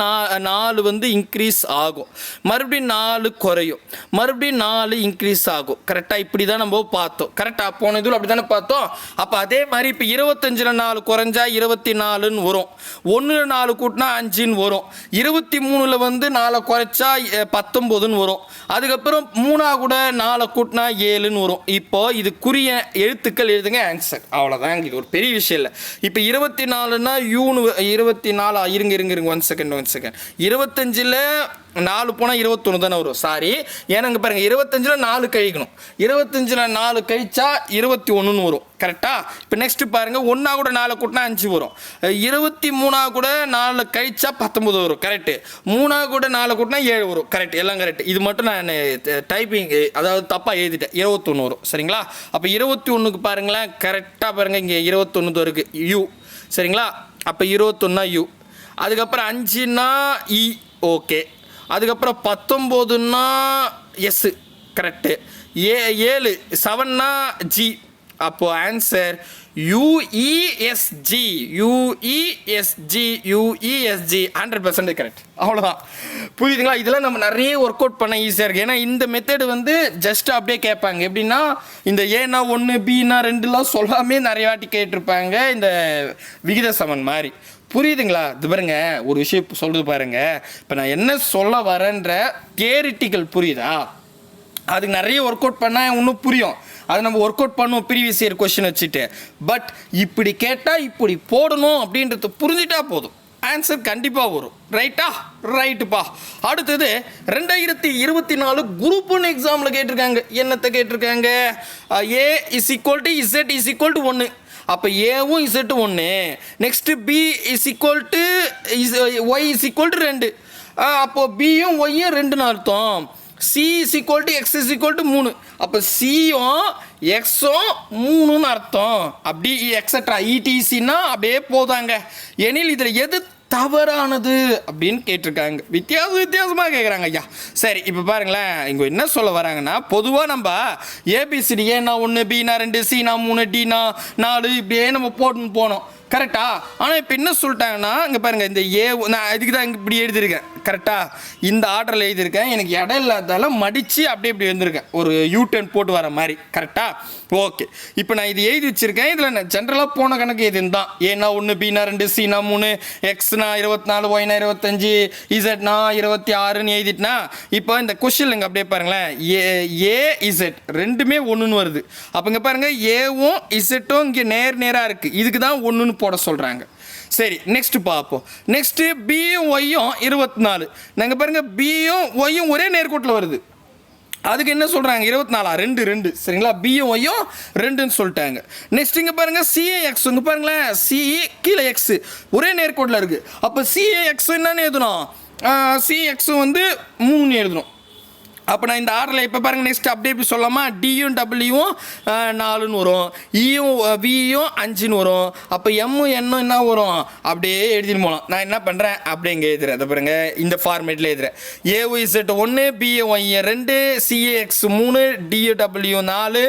4 இன்க்ரீஸ் ஆகும், மறுபடியும் 4 குறையும், மறுபடியும் 4 இன்க்ரீஸ் ஆகும். கரெக்டாக? இப்படி தான் நம்ம பார்த்தோம். கரெக்டாக? போன இதில் அப்படி தானே பார்த்தோம். அப்போ அதே மாதிரி இப்போ 25ல் 4 குறைஞ்சா 24ன்னு வரும். 1ல் 4 கூட்டினா 5ன்னு வரும். 23ல் 4 குறைச்சா 19ன்னு வரும். அதுக்கப்புறம் 3 கூட 4 கூட்டினா 7ன்னு வரும். இப்போது இதுக்குரிய எழுத்துக்கள் எழுதுங்க, ஆன்சர். அவ்வளோதான். இது ஒரு பெரிய விஷயம் இல்லை. இப்போ 24னா யூனு 24 இருங்க 1 செகண்ட் 25ல் 4 போனால் 21 தானே வரும். சாரி, ஏன்னா இங்கே பாருங்கள், 25ல் 4 கழிக்கணும். 25ல் 4 கழிச்சா 21ன்னு வரும். கரெக்டா? இப்போ நெக்ஸ்ட்டு பாருங்கள், 1 கூட 4 கூட்டினா 5 வரும். 23 கூட 4 கழிச்சா 19 வரும். கரெக்டு. 3 கூட 4 கூட்டினா 7 வரும். கரெக்ட், எல்லாம் கரெக்ட். இது மட்டும் நான் டைப்பிங் அதாவது தப்பாக எழுதிட்டேன். 21 வரும். சரிங்களா? அப்போ 21க்கு பாருங்களேன், கரெக்டாக பாருங்கள், இங்கே 21 இருக்குது யூ. சரிங்களா? அப்போ 21னா யூ. அதுக்கப்புறம் 5னா இ. ஓகே. அதுக்கப்புறம் 19னா எஸ். கரெக்டு. 7 7னா ஜி. அப்போது ஆன்சர் UESG. 100% கரெக்ட். அவ்வளோதான். புரியுதுங்களா? இதெல்லாம் நம்ம நிறைய ஒர்க் அவுட் பண்ண ஈஸியாக இருக்குது. ஏன்னா இந்த மெத்தடு ஜஸ்ட் அப்படியே கேட்பாங்க. எப்படின்னா இந்த ஏனா 1 பின்னா 2லாம் சொல்லாமே நிறைய வாட்டி கேட்டிருப்பாங்க, இந்த விகித சமன் மாதிரி. புரியுதுங்களா? இது பாருங்க, ஒரு விஷயம் சொல்கிறது பாருங்க. இப்போ நான் என்ன சொல்ல வரேன்ற தியரிட்டிக்கல் புரியுதா? அதுக்கு நிறைய ஒர்க் அவுட் பண்ணால் இன்னும் புரியும். அது நம்ம ஒர்க் அவுட் பண்ணுவோம் ப்ரீவியஸ் இயர் கொஸ்டின் வச்சுட்டு. பட் இப்படி கேட்டால் இப்படி போடணும் அப்படின்றது புரிஞ்சிட்டா போதும், ஆன்சர் கண்டிப்பாக வரும். ரைட்டா? ரைட்டுப்பா. அடுத்தது 2024 குரூப் 1 எக்ஸாமில் கேட்டிருக்காங்க. என்னத்தை கேட்டிருக்காங்க? A = Z = 1. அப்போ ஏவும் இசட்டு 1. Next B = Y = 2. அப்போது பியும் ஒய்யும் 2ன்னு அர்த்தம். C = X = 3. அப்போ சியும் எக்ஸும் 3ன்னு அர்த்தம். அப்படி எக்ஸட்ரா ETCன்னா அப்படியே போதாங்க. எனில் இதில் எது தவறானது அப்படின்னு கேட்டிருக்காங்க. வித்தியாசமாக கேட்குறாங்க ஐயா. சரி, இப்போ பாருங்களேன், இங்கே என்ன சொல்ல வராங்கன்னா, பொதுவாக நம்ம ABCD ஏனா 1, பினா 2, சினா 3, டினா 4 இப்படியே நம்ம போனோம். கரெக்டா? ஆனால் இப்போ என்ன சொல்லிட்டாங்கன்னா, இங்கே பாருங்கள், இந்த நான் இதுக்கு தான் இப்படி எழுதியிருக்கேன். கரெக்டாக இந்த ஆர்டரில் எழுதியிருக்கேன். எனக்கு இடம் இல்லாதால மடித்து அப்படியே இப்படி வந்திருக்கேன், ஒரு யூடர்ன் போட்டு வர மாதிரி. கரெக்டாக ஓகே. இப்போ நான் இது எழுதி வச்சுருக்கேன். இதில் நான் ஜென்ரலாக போன கணக்கு எதுன்னு தான். ஏன்னா 1, பீனா 2, சீனா 3, எக்ஸ்னா 24, ஒய்னா 25, இசட்னா 26ன்னு எழுதிட்டுனா இப்போ இந்த கொஷின் அப்படியே பாருங்களேன், ஏ இசட் ரெண்டுமே ஒன்றுன்னு வருது. அப்போ இங்கே பாருங்கள், ஏவும் இசட்டும் இங்கே நேராக இருக்குது. இதுக்கு தான் ஒன்றுன்னு போட சொல்கிறாங்க. சரி, நெக்ஸ்ட் பார்ப்போம். நெக்ஸ்ட்டு பியும் ஒய்யும் 24. நாங்கள் பாருங்கள், பியும் ஒய்யும் ஒரே நேர்கோட்டில் வருது. அதுக்கு என்ன சொல்கிறாங்க, 24 2 சரிங்களா. பியும் ஒய்யும் 2ன்னு சொல்லிட்டாங்க. நெக்ஸ்ட் இங்கே பாருங்கள், சிஏ எக்ஸ் இங்கே பாருங்களேன், சிஇ கீழே எக்ஸு ஒரே நேர்கோட்டில் இருக்குது. அப்போ சிஏ எக்ஸ் என்னன்னு எழுதணும், சிஏ எக்ஸும் வந்து 3 எழுதணும். அப்போ நான் இந்த ஆர்டரில் இப்போ பாருங்கள், நெக்ஸ்ட் அப்படியே இப்படி சொல்லாமா, டியும் டபிள்யூவும் 4ன்னு வரும், இயும் வியும் 5ன்னு வரும். அப்போ எம்மும் என்னும் என்ன வரும், அப்படியே எழுதிட்டு போகலாம். நான் என்ன பண்ணுறேன், அப்படியே இங்கே எழுதுறேன். அதை பாருங்க, இந்த ஃபார்மேட்டில் எழுதுறேன். ஏஒய்செட் 1, பிஏஒய் 2, சிஏஎக்ஸ் 3, டியூடபிள்யூ 4,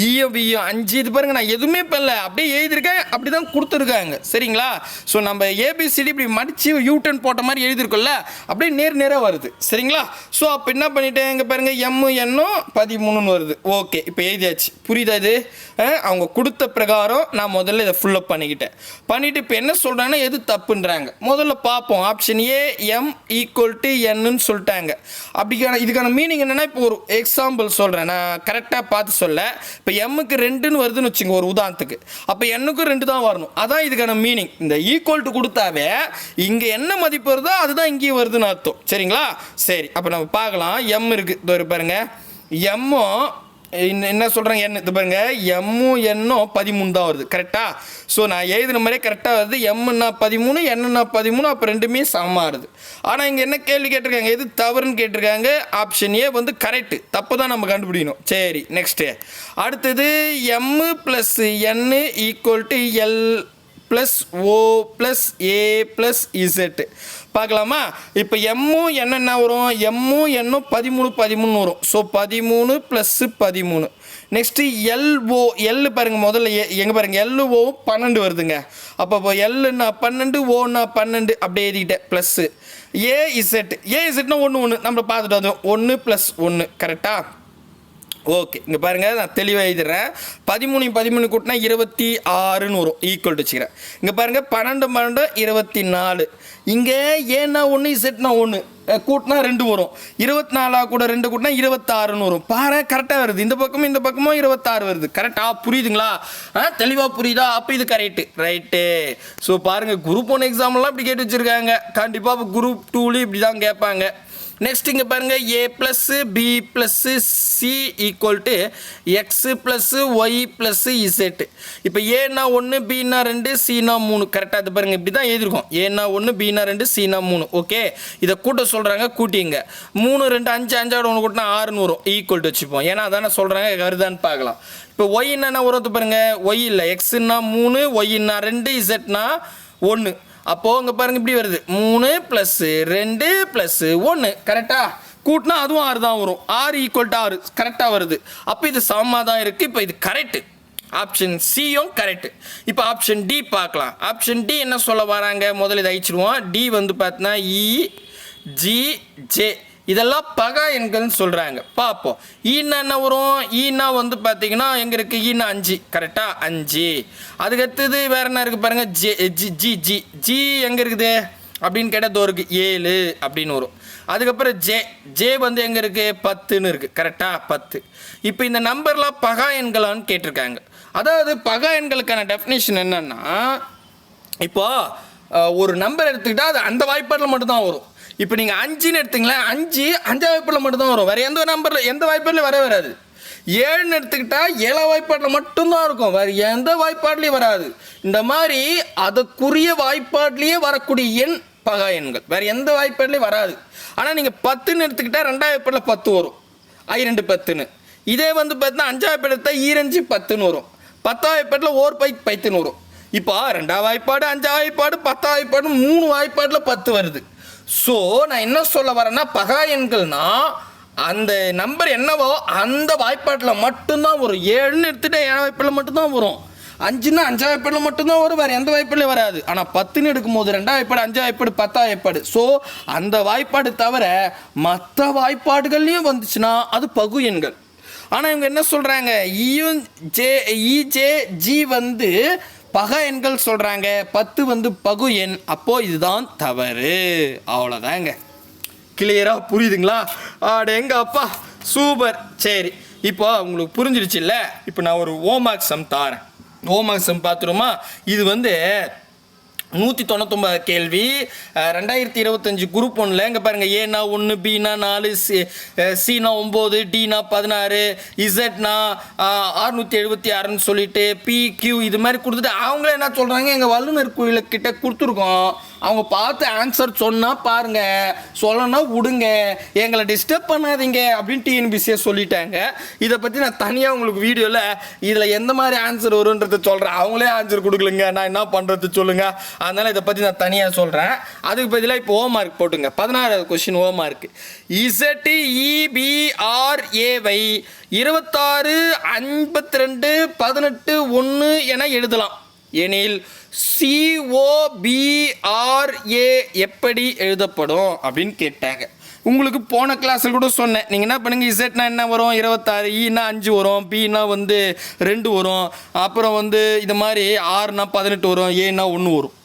இயும் 5. இது பாருங்கள், நான் எதுவுமே பண்ணல, அப்படியே எழுதியிருக்கேன், அப்படி தான் கொடுத்துருக்காங்க. சரிங்களா. ஸோ நம்ம ஏபிசிடி இப்படி மடித்து யூட்டன் போட்ட மாதிரி எழுதியிருக்கோம்ல, அப்படியே நேராக வருது. சரிங்களா. ஸோ அப்போ என்ன பண்ணிட்டேன், பாருங்க, எம் என்னும் 13ன்னு வருது. ஓகே, இப்போ எழுதியாச்சு. புரியுதா இது? அவங்க கொடுத்த பிரகாரம் நான் முதல்ல இதை ஃபுல்லப் பண்ணிட்டு இப்போ என்ன சொல்கிறாங்கன்னா எது தப்புன்றாங்க முதல்ல பார்ப்போம். Option A M equal to என்னன்னு சொல்லிட்டாங்க. இதுக்கான மீனிங் என்னென்னா, இப்போ ஒரு எக்ஸாம்பிள் சொல்கிறேன், நான் கரெக்டாக பார்த்து சொல்ல. இப்போ எம்முக்கு 2ன்னு வருதுன்னு வச்சுங்க ஒரு உதாரணத்துக்கு, அப்போ என்னுக்கும் 2 தான் வரணும். அதான் இதுக்கான மீனிங். இந்த ஈக்குவல் டு கொடுத்தாவே இங்கே என்ன மதிப்பு வருதோ அதுதான் இங்கேயும் வருதுன்னு அர்த்தம். சரிங்களா. சரி, அப்போ நம்ம பார்க்கலாம். எம் இருக்குது, பாருங்க, எம்மும் என்ன சொல்கிறாங்க, என் இது பாருங்க, எம்மும் என்னும் 13 தான் வருது. கரெக்டாக. ஸோ நான் எழுதின மாதிரியே கரெக்டாக வருது. எம்முன்னா 13, என்னன்னா 13, அப்போ ரெண்டுமே சமமாக வருது. ஆனால் இங்கே என்ன கேள்வி கேட்டிருக்காங்க, எது தவறுன்னு கேட்டிருக்காங்க. ஆப்ஷன் ஏ வந்து கரெக்டு, தப்பு தான் நம்ம கண்டுபிடிக்கணும். சரி, நெக்ஸ்ட்டு அடுத்தது M plus N equal to L plus O plus A plus Z பார்க்கலாமா. இப்போ எம்மும் என்ன வரும், எம்மும் என்னும் 13 வரும். So 13 plus 13. Next LO, L பாருங்கள், முதல்ல எங்கே பாருங்கள், எல்ஓ 12 வருதுங்க. அப்போ எல்லுன்னா 12, ஓன்னா 12, அப்படியே எழுதிக்கிட்டேன். ப்ளஸ்ஸு ஏ இசட்னா 1 நம்ம பார்த்துட்டு வந்தோம், 1 + 1 கரெக்டாக. ஓகே, இங்கே பாருங்கள், நான் தெளிவாக எழுதுறேன். 13 கூட்டினா 26ன்னு வரும், ஈக்குவல் டு வச்சுக்கிறேன். இங்கே பாருங்கள், 12 24. இங்கே ஏன்னா 1 இசட்னா 1 கூட்டினா 2 வரும். 24 கூட 2 கூட்டினா 26ன்னு வரும். பாரு, கரெக்டாக வருது. இந்த பக்கமும் 26 வருது. கரெக்டாக புரியுதுங்களா? தெளிவாக புரியுதா? அப்போ இது கரெக்டு, ரைட்டு. ஸோ பாருங்கள், குரூப் 1 எக்ஸாம்லாம் இப்படி கேட்டு வச்சுருக்காங்க. கண்டிப்பாக இப்போ குரூப் 2லேயும் இப்படி தான் கேட்பாங்க. நெக்ஸ்ட் இங்கே பாருங்கள், A plus B plus C equal to X plus Y plus Z. இப்போ ஏன்னா 1, பின்னா 2, சினா 3. கரெக்டாக இது பாருங்கள், இப்படி தான் எழுதிருக்கோம். ஏன்னா 1, பின்னா 2, சினா 3. ஓகே, இதை கூட்ட சொல்கிறாங்க, கூட்டிங்க. 3 2 5 5 1 கூட்டினா 6ன்னு வரும், ஈக்குவல் டு வச்சுப்போம். ஏன்னா அதானே சொல்கிறாங்க, வருதான்னு பார்க்கலாம். இப்போ ஒய் என்னென்ன வரும் பாருங்கள், ஒய் இல்லை, எக்ஸுன்னா 3, ஒய்னா 2, இசட்னா 1. அப்போது இங்கே பாருங்கள், இப்படி வருது, 3 + 2 + 1. கரெக்டாக கூட்டினா அதுவும் 6 தான் வரும். 6 ஈக்குவல் டு 6 கரெக்டாக வருது. அப்போ இது சமமாக தான் இருக்குது. இப்போ இது கரெக்டு, ஆப்ஷன் சியும் கரெக்டு. இப்போ ஆப்ஷன் டி பார்க்கலாம். ஆப்ஷன் டி என்ன சொல்ல வராங்க, முதல்ல இதை அழிச்சிடுவோம். டி வந்து பார்த்தீங்கன்னா இ-ஜி-ஜே இதெல்லாம் பகா எண்கள்னு சொல்கிறாங்க. பார்ப்போம். ஈன்னா என்ன வரும், ஈனா வந்து பார்த்தீங்கன்னா எங்கே இருக்குது, ஈனா 5. கரெக்டாக 5. அதுக்கடுத்தது வேறு என்ன இருக்குது பாருங்கள், ஜி எங்கே இருக்குது அப்படின்னு கேட்டால் தோ இருக்குது 7 அப்படின்னு வரும். அதுக்கப்புறம் ஜே வந்து எங்கே இருக்குது, 10ன்னு இருக்குது. கரெக்டாக 10. இப்போ இந்த நம்பர்லாம் பகா எண்களான்னு கேட்டிருக்காங்க. அதாவது பகா எண்களுக்கான டெஃபினேஷன் என்னன்னா, இப்போது ஒரு நம்பர் எடுத்துக்கிட்டால் அது அந்த வாய்ப்பாட்டில் மட்டும்தான் வரும். இப்போ நீங்கள் 5ன்னு எடுத்துங்களேன், 5 5 வாய்ப்பாட்டில் மட்டும்தான் வரும், வேறு எந்த நம்பரில் எந்த வாய்ப்பாட்டிலையும் வராது. 7ன்னு எடுத்துக்கிட்டால் 7 வாய்ப்பாட்டில் மட்டும்தான் இருக்கும், வேறு எந்த வாய்ப்பாட்லேயும் வராது. இந்த மாதிரி அதுக்குரிய வாய்ப்பாட்லேயே வரக்கூடிய எண் பகா எண்கள், வேறு எந்த வாய்ப்பாட்லேயும் வராது. ஆனால் நீங்கள் 10ன்னு எடுத்துக்கிட்டால் 2ஆம் வாய்ப்பாட்டில் 10 வரும், I2 10ன்னு. இதே வந்து பார்த்தீங்கன்னா 5ஆம் வாய்ப்பாடு எடுத்தால் ஈ2 10ன்னு வரும், 10ஆம் வாய்ப்பாட்டில் ஓர் பைத்துன்னு வரும். இப்போ 2ஆம் வாய்ப்பாடு, 5ஆம் வாய்ப்பாடு, 10ஆம் வாய்ப்பாடு, 3 வாய்ப்பாட்டில் 10 வருது. ஸோ நான் என்ன சொல்ல வரேன்னா, பகா எண்கள்னா அந்த நம்பர் என்னவோ அந்த வாய்ப்பாட்டில் மட்டும்தான் வரும். 7ன்னு எடுத்துகிட்டு 7ஆம் வாய்ப்பாட்டில் மட்டும்தான் வரும். 5ன்னா 5ஆம் வாய்ப்பாடில் மட்டும்தான் வரும், வேறு எந்த வாய்ப்பாடிலையும் வராது. ஆனால் 10ன்னு எடுக்கும்போது 2ஆம் வாய்ப்பாடு, 5ஆம் வாய்ப்பாடு, 10ஆம் வாய்ப்பாடு. ஸோ அந்த வாய்ப்பாடு தவிர மற்ற வாய்ப்பாடுகள்லையும் வந்துச்சுன்னா அது பகு எண்கள். ஆனால் இவங்க என்ன சொல்கிறாங்க, இஜே வந்து பக எண்கள் சொல்கிறாங்க, 10 வந்து பகு எண். அப்போது இதுதான் தவறு. அவ்வளோதாங்க. கிளியராக புரியுதுங்களா? எங்க அப்பா சூப்பர். சரி, இப்போ உங்களுக்கு புரிஞ்சிருச்சு இல்லை? இப்போ நான் ஒரு ஹோம்ஒர்க் சம் தாரேன். ஹோம்ஒர்க் சம் பார்த்துருமா? இது வந்து 199 கேள்வி, 2025 குரூப் 1ல். இங்கே பாருங்கள், ஏனா 1, பினா 4, சினா 9, டினா 16, இசட்னா 676ன்னு சொல்லிட்டு PQ இது மாதிரி கொடுத்துட்டு அவங்களே என்ன சொல்கிறாங்க, எங்கள் வல்லுநர் குழுக்கிட்ட கொடுத்துருக்கோம், அவங்க பார்த்து ஆன்சர் சொன்னால் பாருங்கள், சொல்லணும்னா விடுங்க, எங்களை டிஸ்டர்ப் பண்ணாதீங்க அப்படின்னு டிஎன்பிசியை சொல்லிட்டாங்க. இதை பற்றி நான் தனியாக உங்களுக்கு வீடியோவில் இதில் எந்த மாதிரி ஆன்சர் வரும்ன்றதை சொல்கிறேன். அவங்களே ஆன்சர் கொடுக்கலங்க, நான் என்ன பண்ணுறது சொல்லுங்கள். அதனால் இதை பற்றி நான் தனியாக சொல்கிறேன். அதுக்கு பதிலாக இப்போ ஹோம்ஒர்க் போட்டுங்க. 16வது கொஸ்டின் ஹோம்ஒர்க். ZEBRAவை 26, 52, 18, 1 என எழுதலாம் எனில் COBRA எப்படி எழுதப்படும் அப்படின்னு கேட்டாங்க. உங்களுக்கு போன கிளாஸில் கூட சொன்னேன். நீங்கள் என்ன பண்ணுங்க, இசட்னா என்ன வரும் 26, ஈனா 5 வரும், பின்னா வந்து 2 வரும், அப்புறம் வந்து இது மாதிரி 6னா 18 வரும், ஏன்னா 1 வரும்.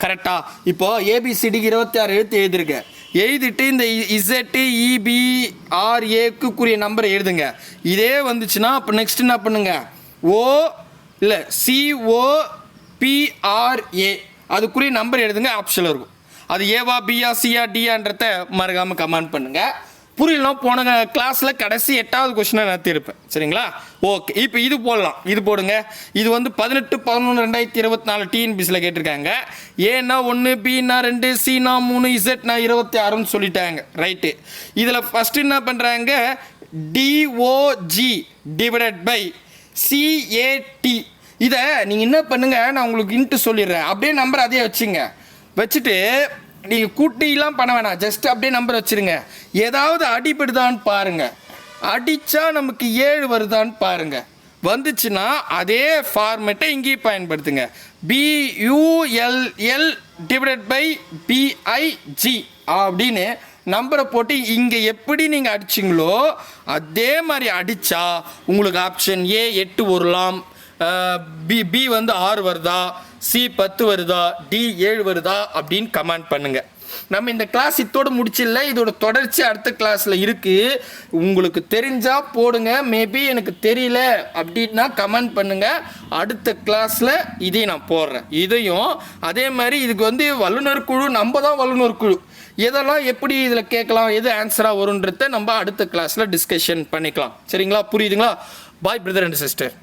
கரெக்டாக? இப்போது ஏபிசிடிக்கு 26 எழுத்து எழுதிருக்கேன். எழுதிட்டு இந்த ZEBRAக்குரிய நம்பரை எழுதுங்க. இதே வந்துச்சுன்னா அப்போ நெக்ஸ்ட் என்ன பண்ணுங்க, COPRA அதுக்குரிய நம்பர் எழுதுங்க. ஆப்ஷனில் இருக்கும். அது ஏவா, பியா, சியா, டியான்றத மறக்காமல் கமெண்ட் பண்ணுங்கள். புரியலாம். போன கிளாஸில் கடைசி 8வது கொஸ்டினை நான் தீர்ப்பேன். சரிங்களா? ஓகே, இப்போ இது போடலாம். இது போடுங்க. இது வந்து 18/11/2024 டிஎன்பிசியில் கேட்டிருக்காங்க. ஏன்னா 1, பின்னா 2, சினா 3, இசட்னா 26ன்னு சொல்லிட்டாங்க. ரைட்டு. இதில் ஃபஸ்ட்டு என்ன பண்ணுறாங்க, DOG டிவைடட் பை CAT. இதை நீங்கள் என்ன பண்ணுங்கள், நான் உங்களுக்கு இன்ட்டு சொல்லிடுறேன். அப்படியே நம்பர் அதே வச்சுட்டு நீங்கள் கூட்டிலாம் பண்ண வேணாம், ஜஸ்ட் அப்படியே நம்பர் வச்சுருங்க. ஏதாவது அடிபடுதான்னு பாருங்கள். அடித்தா நமக்கு 7 வருதான்னு பாருங்கள். வந்துச்சுன்னா அதே ஃபார்மேட்டை இங்கேயும் பயன்படுத்துங்க. BULL டிவைடட் பை BIG அப்படின்னு நம்பரை போட்டு இங்கே எப்படி நீங்கள் அடிச்சிங்களோ அதே மாதிரி அடித்தா உங்களுக்கு ஆப்ஷன் A 8 வரலாம், பி வந்து 6 வருதா, C 10 வருதா, D 7 வருதா அப்படின்னு கமெண்ட் பண்ணுங்கள். நம்ம இந்த கிளாஸ் இதோடு முடிச்சிடல, இதோட தொடர்ச்சி அடுத்த கிளாஸில் இருக்குது. உங்களுக்கு தெரிஞ்சால் போடுங்க, மேபி எனக்கு தெரியல அப்படின்னா கமெண்ட் பண்ணுங்கள். அடுத்த கிளாஸில் இதையும் நான் போடுறேன். இதையும் அதே மாதிரி இதுக்கு வந்து வல்லுநர் குழு, நம்ம தான் வல்லுநர் குழு, எதெல்லாம் எப்படி இதில் கேட்கலாம், எது ஆன்சராக வரும்ன்றத நம்ம அடுத்த கிளாஸில் டிஸ்கஷன் பண்ணிக்கலாம். சரிங்களா? புரியுதுங்களா? பாய் பிரதர் அண்ட் சிஸ்டர்.